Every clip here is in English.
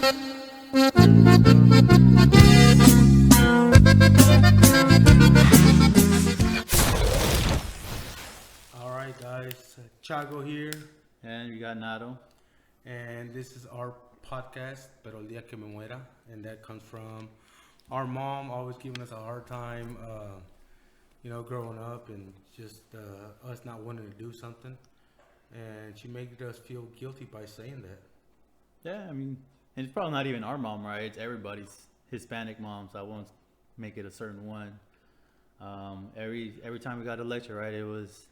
All right, guys. Chago here, And we got Naro. and this is our podcast, Pero el día que me muera, and that comes from our mom always giving us a hard time, growing up and just us not wanting to do something, and she made us feel guilty by saying that. Yeah, I mean, and it's probably not even our mom, right? It's everybody's Hispanic mom, so I won't make it a certain one. Every time we got a lecture, right, it was,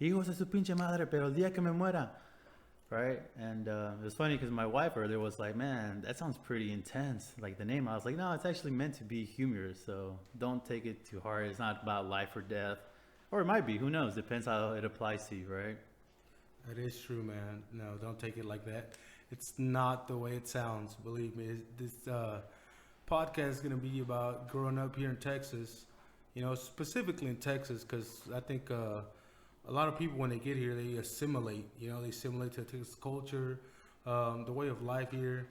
hijos de su pinche madre, pero el día que me muera, right? And it was funny because my wife earlier was like, man, that sounds pretty intense, like the name. I was like, no, it's actually meant to be humorous, so don't take it too hard. It's not about life or death, or it might be, who knows? Depends how it applies to you, right? That is true, man. No, don't take it like that. It's not the way it sounds. Believe me. This podcast is going to be about growing up here in Texas. Specifically in Texas, because I think a lot of people when they get here they assimilate. They assimilate to Texas culture, the way of life here.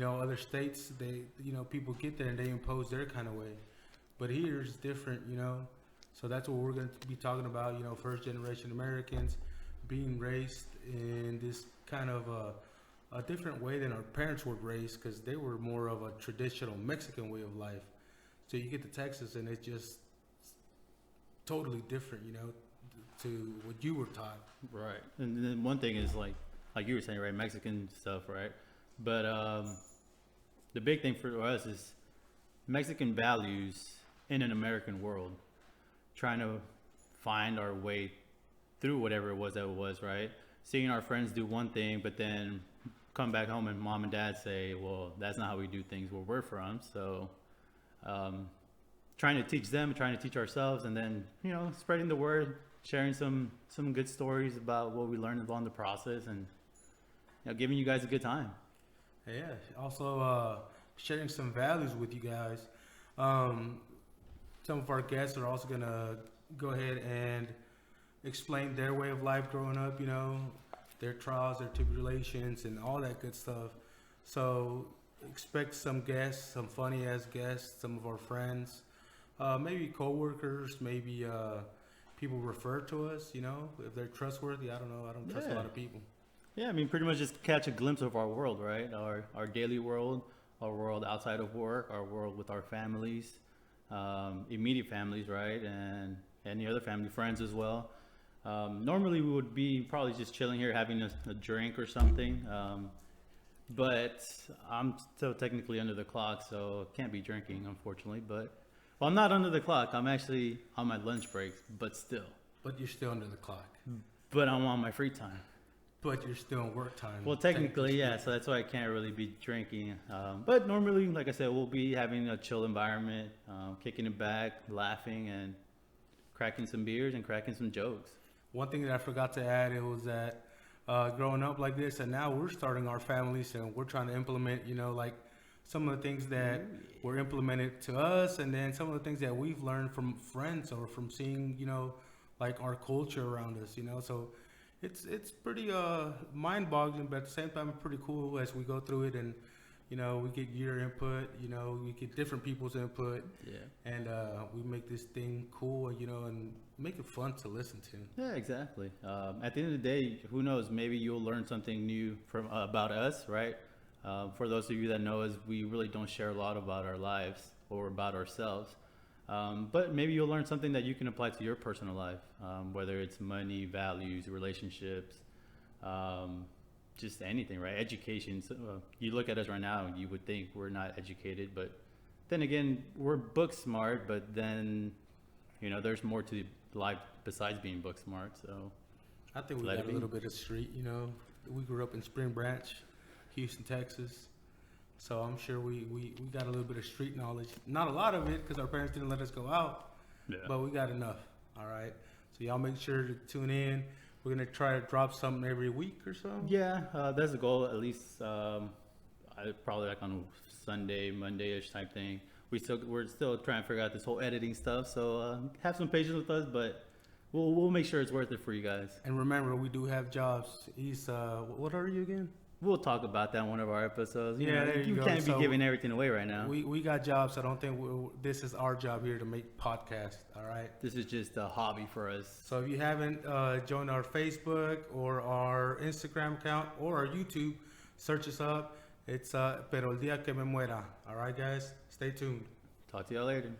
Other states people get there and they impose their kind of way, but here is different. So that's what we're going to be talking about. First generation Americans being raised in this kind of a different way than our parents were raised, because they were more of a traditional Mexican way of life. So you get to Texas and it's just totally different, to what you were taught. Right. And then one thing is like you were saying, right, Mexican stuff, right? But the big thing for us is Mexican values in an American world, trying to find our way through whatever it was, right? Seeing our friends do one thing, but then come back home and mom and dad say, well, that's not how we do things where we're from. So trying to teach them, trying to teach ourselves, and then, spreading the word, sharing some good stories about what we learned along the process, and giving you guys a good time. Yeah. Also sharing some values with you guys. Some of our guests are also going to go ahead and explain their way of life growing up, their trials, their tribulations, and all that good stuff. So expect some guests, some funny ass guests, some of our friends, maybe coworkers, maybe people refer to us, if they're trustworthy. I don't know. I don't trust a lot of people. Yeah, I mean, pretty much just catch a glimpse of our world, right? Our daily world, our world outside of work, our world with our families, immediate families, right? And any other family, friends as well. Normally we would be probably just chilling here having a drink or something, but I'm still technically under the clock, so can't be drinking, unfortunately. But well, I'm not under the clock. I'm actually on my lunch break, but still. But you're still under the clock. But I'm on my free time. But you're still in work time. Well, technically, yeah, so that's why I can't really be drinking. But normally, like I said, we'll be having a chill environment, kicking it back, laughing, and cracking some beers and cracking some jokes. One thing that I forgot to add, it was that growing up like this, and now we're starting our families, and we're trying to implement, like some of the things that were implemented to us, and then some of the things that we've learned from friends or from seeing, like our culture around us, So it's pretty mind-boggling, but at the same time, it's pretty cool as we go through it, and we get your input, we get different people's input, and we make this thing cool, and make it fun to listen to. Yeah, exactly. At the end of the day, who knows? Maybe you'll learn something new from about us, right? For those of you that know us, we really don't share a lot about our lives or about ourselves. But maybe you'll learn something that you can apply to your personal life, whether it's money, values, relationships, just anything, right? Education. So, you look at us right now, you would think we're not educated, but then again, we're book smart, but then, there's more to life besides being book smart. So I think we got a little bit of street, we grew up in Spring Branch, Houston, Texas. So I'm sure we got a little bit of street knowledge. Not a lot of it because our parents didn't let us go out, but we got enough. All right. So y'all make sure to tune in. We're going to try to drop something every week or so. Yeah, that's the goal. At least probably like on Sunday, Monday-ish type thing. We're still trying to figure out this whole editing stuff. So have some patience with us, but we'll make sure it's worth it for you guys. And remember, we do have jobs. He's what are you again? We'll talk about that in one of our episodes. Yeah, there you you go. can't be So giving everything away right now. we got jobs. So I don't think this is our job here to make podcasts. All right. This is just a hobby for us. So if you haven't joined our Facebook or our Instagram account or our YouTube, search us up. It's Pero el día que me muera. All right, guys. Stay tuned. Talk to y'all later.